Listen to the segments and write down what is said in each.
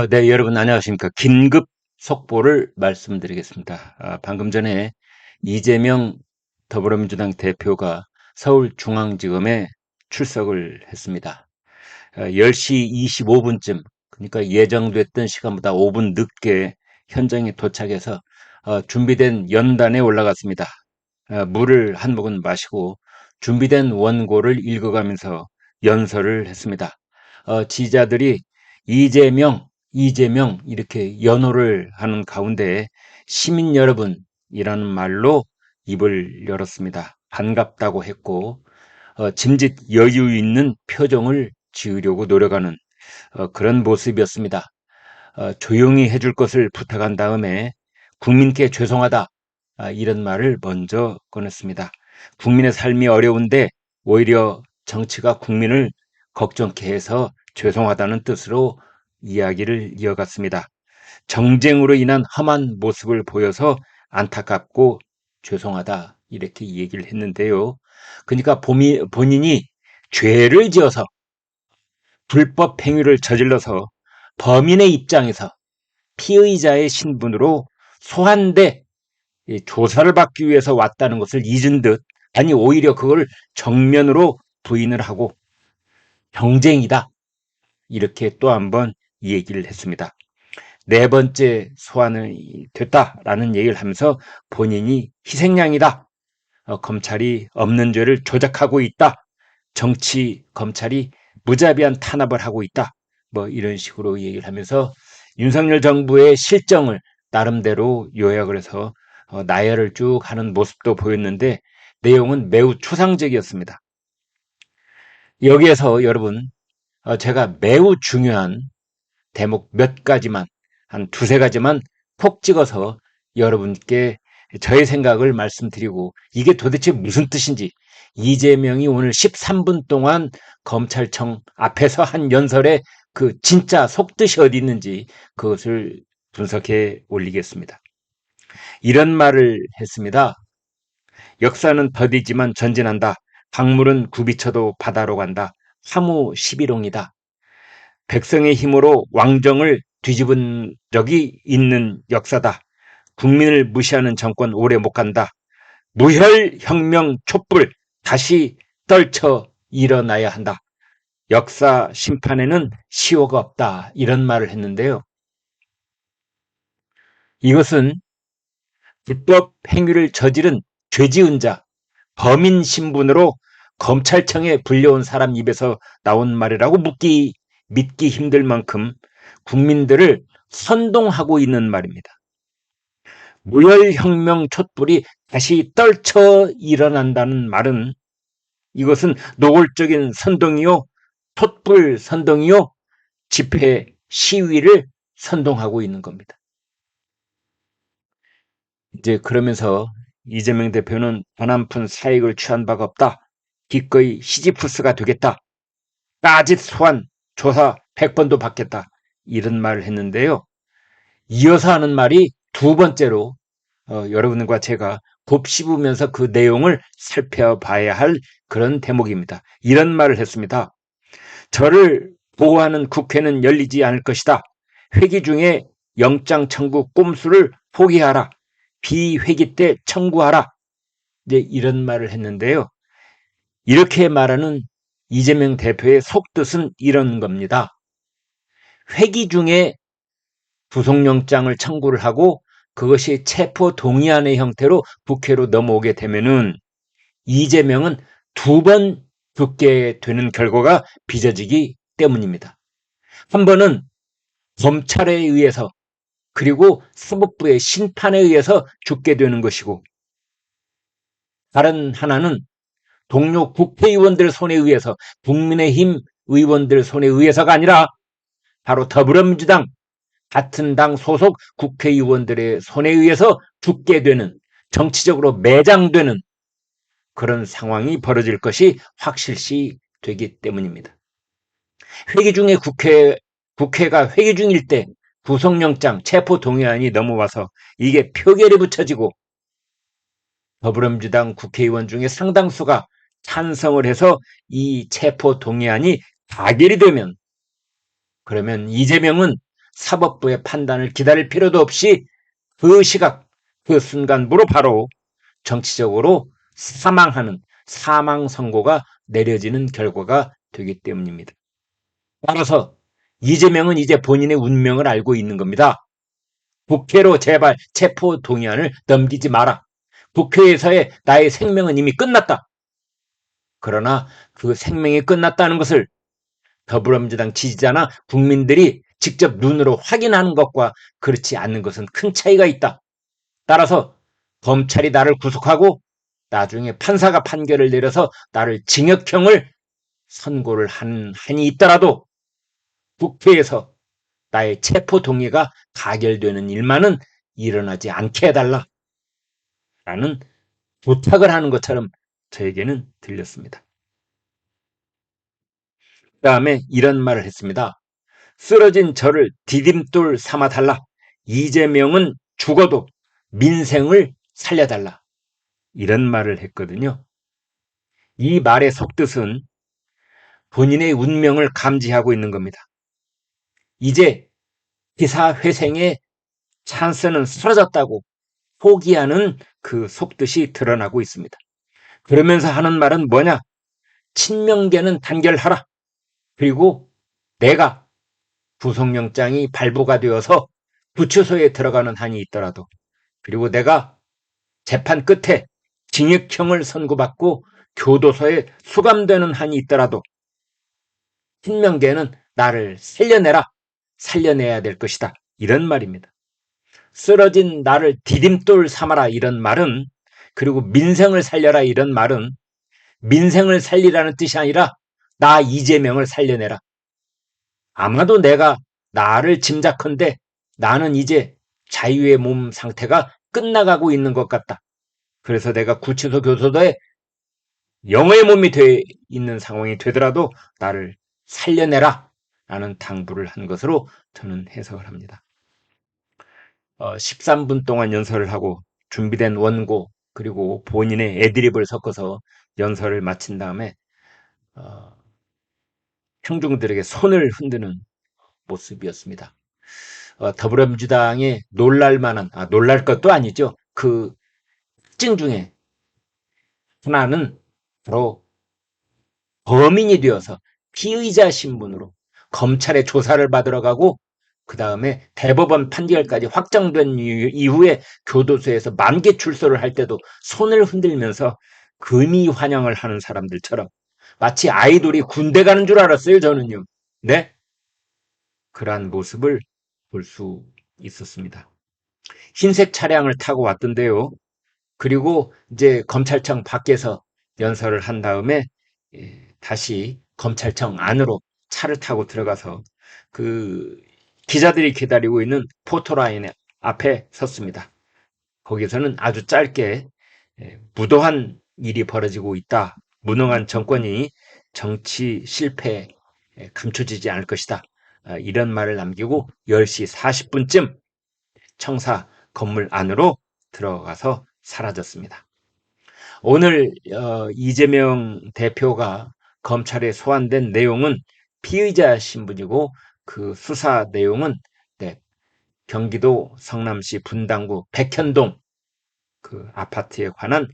네, 여러분 안녕하십니까. 긴급 속보를 말씀드리겠습니다. 방금 전에 이재명 더불어민주당 대표가 서울중앙지검에 출석을 했습니다. 10시 25분쯤, 그러니까 예정됐던 시간보다 5분 늦게 현장에 도착해서 준비된 연단에 올라갔습니다. 물을 한 모금 마시고 준비된 원고를 읽어가면서 연설을 했습니다. 지지자들이 이재명, 이재명 이렇게 연호를 하는 가운데 시민 여러분이라는 말로 입을 열었습니다. 반갑다고 했고 짐짓 여유 있는 표정을 지으려고 노력하는 그런 모습이었습니다. 조용히 해줄 것을 부탁한 다음에 국민께 죄송하다 이런 말을 먼저 꺼냈습니다. 국민의 삶이 어려운데 오히려 정치가 국민을 걱정케 해서 죄송하다는 뜻으로 이야기를 이어갔습니다. 정쟁으로 인한 험한 모습을 보여서 안타깝고 죄송하다 이렇게 얘기를 했는데요. 그러니까 본인이 죄를 지어서 불법 행위를 저질러서 범인의 입장에서 피의자의 신분으로 소환돼 조사를 받기 위해서 왔다는 것을 잊은 듯, 아니 오히려 그걸 정면으로 부인을 하고 경쟁이다 이렇게 또 한번 얘기를 했습니다. 네 번째 소환이 됐다라는 얘기를 하면서 본인이 희생양이다, 검찰이 없는 죄를 조작하고 있다, 정치 검찰이 무자비한 탄압을 하고 있다, 뭐 이런 식으로 얘기를 하면서 윤석열 정부의 실정을 나름대로 요약을 해서 나열을 쭉 하는 모습도 보였는데 내용은 매우 추상적이었습니다. 여기에서 여러분 제가 매우 중요한 대목 몇 가지만, 한 두세 가지만 콕 찍어서 여러분께 저의 생각을 말씀드리고 이게 도대체 무슨 뜻인지, 이재명이 오늘 13분 동안 검찰청 앞에서 한 연설의 그 진짜 속뜻이 어디 있는지 그것을 분석해 올리겠습니다. 이런 말을 했습니다. 역사는 더디지만 전진한다. 강물은 굽이쳐도 바다로 간다. 사무 11홍이다. 백성의 힘으로 왕정을 뒤집은 적이 있는 역사다. 국민을 무시하는 정권 오래 못 간다. 무혈혁명 촛불 다시 떨쳐 일어나야 한다. 역사 심판에는 시효가 없다. 이런 말을 했는데요. 이것은 불법 행위를 저지른 죄지은 자, 범인 신분으로 검찰청에 불려온 사람 입에서 나온 말이라고 믿기 힘들 만큼 국민들을 선동하고 있는 말입니다. 무혈혁명 촛불이 다시 떨쳐 일어난다는 말은 이것은 노골적인 선동이요, 촛불 선동이요, 집회 시위를 선동하고 있는 겁니다. 이제 그러면서 이재명 대표는 돈 한 푼 사익을 취한 바가 없다. 기꺼이 시지프스가 되겠다. 따짓 소환, 조사 100번도 받겠다. 이런 말을 했는데요. 이어서 하는 말이 두 번째로 여러분과 제가 곱씹으면서 그 내용을 살펴봐야 할 그런 대목입니다. 이런 말을 했습니다. 저를 보호하는 국회는 열리지 않을 것이다. 회기 중에 영장 청구 꼼수를 포기하라. 비회기 때 청구하라. 이제 이런 말을 했는데요. 이렇게 말하는 이재명 대표의 속뜻은 이런 겁니다. 회기 중에 구속영장을 청구를 하고 그것이 체포 동의안의 형태로 국회로 넘어오게 되면은 이재명은 두 번 죽게 되는 결과가 빚어지기 때문입니다. 한 번은 검찰에 의해서, 그리고 사법부의 심판에 의해서 죽게 되는 것이고, 다른 하나는 동료 국회의원들 손에 의해서, 국민의힘 의원들 손에 의해서가 아니라 바로 더불어민주당 같은 당 소속 국회의원들의 손에 의해서 죽게 되는, 정치적으로 매장되는 그런 상황이 벌어질 것이 확실시 되기 때문입니다. 회기 중에 국회가 회기 중일 때 구속영장 체포 동의안이 넘어와서 이게 표결에 붙여지고 더불어민주당 국회의원 중에 상당수가 찬성을 해서 이 체포 동의안이 가결이 되면, 그러면 이재명은 사법부의 판단을 기다릴 필요도 없이 그 시각, 그 순간부로 바로 정치적으로 사망하는 사망 선고가 내려지는 결과가 되기 때문입니다. 따라서 이재명은 이제 본인의 운명을 알고 있는 겁니다. 국회로 제발 체포 동의안을 넘기지 마라. 국회에서의 나의 생명은 이미 끝났다. 그러나 그 생명이 끝났다는 것을 더불어민주당 지지자나 국민들이 직접 눈으로 확인하는 것과 그렇지 않는 것은 큰 차이가 있다. 따라서 검찰이 나를 구속하고 나중에 판사가 판결을 내려서 나를 징역형을 선고를 한이 있더라도 국회에서 나의 체포 동의가 가결되는 일만은 일어나지 않게 해달라 라는 부탁을 하는 것처럼 저에게는 들렸습니다. 그 다음에 이런 말을 했습니다. 쓰러진 저를 디딤돌 삼아달라. 이재명은 죽어도 민생을 살려달라. 이런 말을 했거든요. 이 말의 속뜻은 본인의 운명을 감지하고 있는 겁니다. 이제 기사회생의 찬스는 사라졌다고 포기하는 그 속뜻이 드러나고 있습니다. 그러면서 하는 말은 뭐냐? 친명계는 단결하라. 그리고 내가 구속영장이 발부가 되어서 구치소에 들어가는 한이 있더라도, 그리고 내가 재판 끝에 징역형을 선고받고 교도소에 수감되는 한이 있더라도 친명계는 나를 살려내야 될 것이다. 이런 말입니다. 쓰러진 나를 디딤돌 삼아라 이런 말은, 그리고 민생을 살려라 이런 말은 민생을 살리라는 뜻이 아니라 나 이재명을 살려내라. 아마도 내가 나를 짐작컨대 나는 이제 자유의 몸 상태가 끝나가고 있는 것 같다. 그래서 내가 구치소 교도소에 영의 몸이 돼 있는 상황이 되더라도 나를 살려내라 라는 당부를 한 것으로 저는 해석을 합니다. 13분 동안 연설을 하고 준비된 원고 그리고 본인의 애드립을 섞어서 연설을 마친 다음에 청중들에게 손을 흔드는 모습이었습니다. 더불어민주당에 놀랄 것도 아니죠. 그 특징 중에 하나는 바로 범인이 되어서 피의자 신분으로 검찰의 조사를 받으러 가고 그 다음에 대법원 판결까지 확정된 이후에 교도소에서 만개 출소를 할 때도 손을 흔들면서 금이 환영을 하는 사람들처럼 마치 아이돌이 군대 가는 줄 알았어요, 저는요. 네? 그러한 모습을 볼 수 있었습니다. 흰색 차량을 타고 왔던데요. 그리고 이제 검찰청 밖에서 연설을 한 다음에 다시 검찰청 안으로 차를 타고 들어가서 그 기자들이 기다리고 있는 포토라인 앞에 섰습니다. 거기서는 아주 짧게 무도한 일이 벌어지고 있다. 무능한 정권이 정치 실패에 감춰지지 않을 것이다. 이런 말을 남기고 10시 40분쯤 청사 건물 안으로 들어가서 사라졌습니다. 오늘 이재명 대표가 검찰에 소환된 내용은 피의자 신분이고 그 수사 내용은 경기도 성남시 분당구 백현동 그 아파트에 관한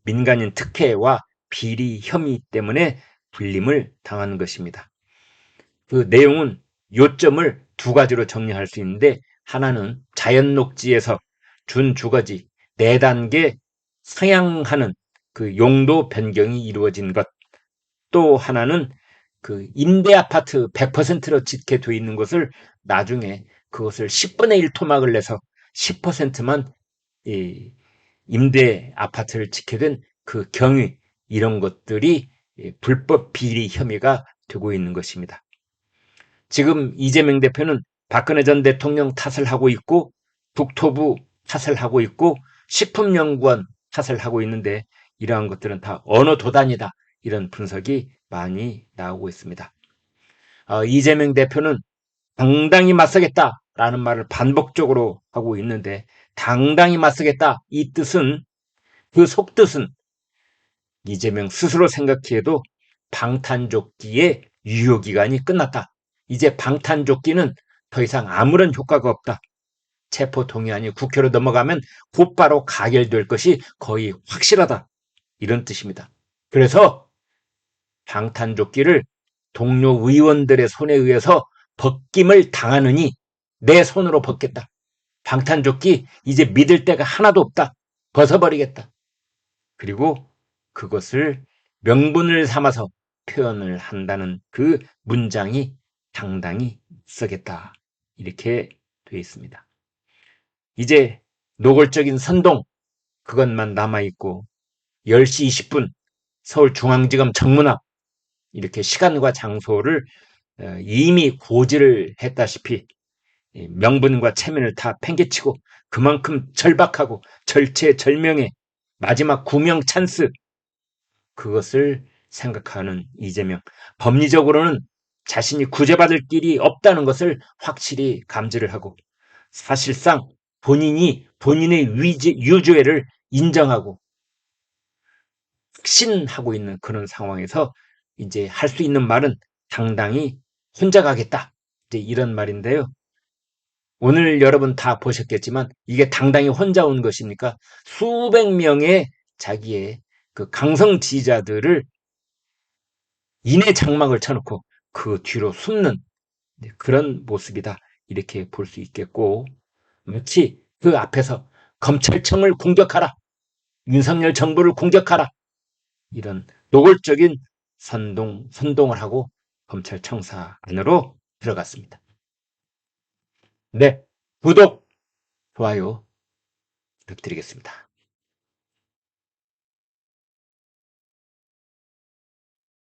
민간인 특혜와 비리 혐의 때문에 불림을 당한 것입니다. 그 내용은 요점을 두 가지로 정리할 수 있는데, 하나는 자연녹지에서 준주거지 4단계 상향하는 그 용도 변경이 이루어진 것, 또 하나는 그 임대 아파트 100%로 짓게 돼 있는 것을 나중에 그것을 10분의 1 토막을 내서 10%만 임대 아파트를 짓게 된 그 경위, 이런 것들이 불법 비리 혐의가 되고 있는 것입니다. 지금 이재명 대표는 박근혜 전 대통령 탓을 하고 있고 국토부 탓을 하고 있고 식품연구원 탓을 하고 있는데, 이러한 것들은 다 언어 도단이다, 이런 분석이 많이 나오고 있습니다. 이재명 대표는 당당히 맞서겠다라는 말을 반복적으로 하고 있는데, 당당히 맞서겠다 이 뜻은, 그 속뜻은 이재명 스스로 생각해도 방탄조끼의 유효기간이 끝났다. 이제 방탄조끼는 더 이상 아무런 효과가 없다. 체포동의안이 국회로 넘어가면 곧바로 가결될 것이 거의 확실하다. 이런 뜻입니다. 그래서 방탄조끼를 동료 의원들의 손에 의해서 벗김을 당하느니 내 손으로 벗겠다. 방탄조끼 이제 믿을 데가 하나도 없다. 벗어버리겠다. 그리고 그것을 명분을 삼아서 표현을 한다는 그 문장이 당당히 쓰겠다. 이렇게 되어 있습니다. 이제 노골적인 선동 그것만 남아있고 10시 20분 서울중앙지검 정문 앞 이렇게 시간과 장소를 이미 고지를 했다시피 명분과 체면을 다 팽개치고 그만큼 절박하고 절체절명의 마지막 구명 찬스 그것을 생각하는 이재명. 법리적으로는 자신이 구제받을 길이 없다는 것을 확실히 감지를 하고 사실상 본인이 본인의 유죄를 인정하고 확신하고 있는 그런 상황에서 이제 할 수 있는 말은 당당히 혼자 가겠다. 이제 이런 말인데요. 오늘 여러분 다 보셨겠지만 이게 당당히 혼자 온 것입니까? 수백 명의 자기의 그 강성 지지자들을 인해 장막을 쳐놓고 그 뒤로 숨는 그런 모습이다. 이렇게 볼 수 있겠고 마치 그 앞에서 검찰청을 공격하라. 윤석열 정부를 공격하라. 이런 노골적인 선동을 하고 검찰청사 안으로 들어갔습니다. 네, 구독, 좋아요 부탁드리겠습니다.